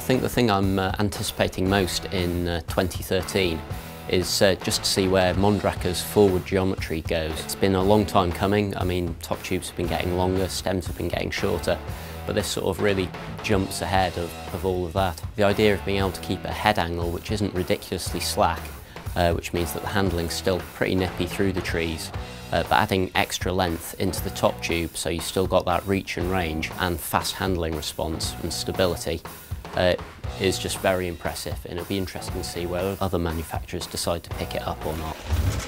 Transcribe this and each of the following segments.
think the thing I'm anticipating most in 2013 is just to see where Mondraker's forward geometry goes. It's been a long time coming. I mean, top tubes have been getting longer, stems have been getting shorter, but this sort of really jumps ahead of all of that. The idea of being able to keep a head angle which isn't ridiculously slack, which means that the handling's still pretty nippy through the trees, but adding extra length into the top tube so you've still got that reach and range and fast handling response and stability is just very impressive, and it'll be interesting to see whether other manufacturers decide to pick it up or not.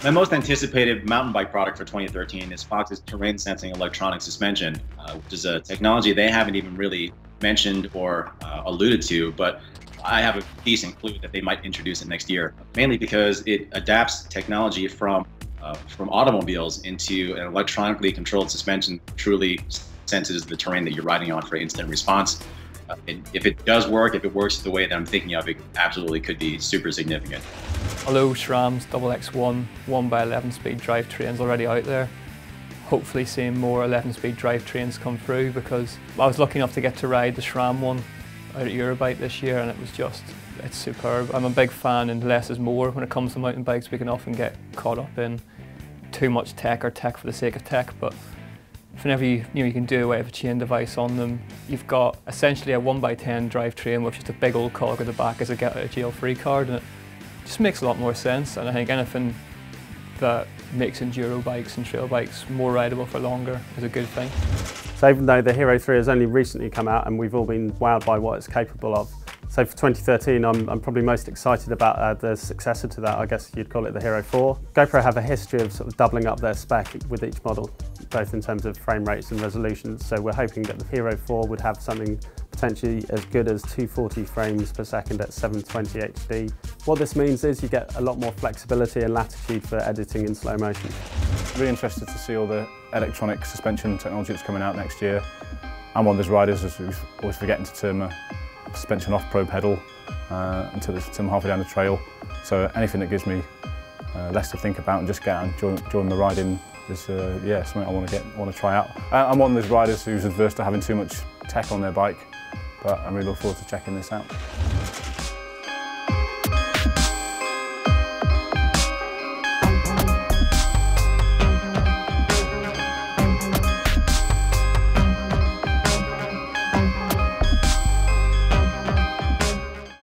My most anticipated mountain bike product for 2013 is Fox's terrain sensing electronic suspension, which is a technology they haven't even really mentioned or alluded to, but I have a decent clue that they might introduce it next year, mainly because it adapts technology from automobiles into an electronically controlled suspension that truly senses the terrain that you're riding on for instant response. If it does work, if it works the way that I'm thinking of, it absolutely could be super significant. Although SRAM's XX1 1x11 speed drivetrains already out there, hopefully seeing more 11-speed drivetrains come through, because I was lucky enough to get to ride the SRAM one out at Eurobike this year, and it was just, it's superb. I'm a big fan, and less is more when it comes to mountain bikes. We can often get caught up in too much tech or tech for the sake of tech, but whenever you can do away with a chain device on them, you've got essentially a 1x10 drivetrain with just a big old cog at the back as a get out of jail free card, and it just makes a lot more sense. And I think anything that makes enduro bikes and trail bikes more rideable for longer is a good thing. So even though the Hero 3 has only recently come out and we've all been wowed by what it's capable of, so for 2013 I'm probably most excited about the successor to that. I guess you'd call it the Hero 4. GoPro have a history of sort of doubling up their spec with each model, both in terms of frame rates and resolutions, so we're hoping that the Hero 4 would have something potentially as good as 240 frames per second at 720 HD. What this means is you get a lot more flexibility and latitude for editing in slow motion. Really interested to see all the electronic suspension technology that's coming out next year. I'm one of those riders who's always forgetting to turn my suspension off pro pedal until I'm halfway down the trail. So anything that gives me less to think about and just get out and join the riding is yeah, something I want to try out. I'm one of those riders who's adverse to having too much tech on their bike, but I'm really looking forward to checking this out.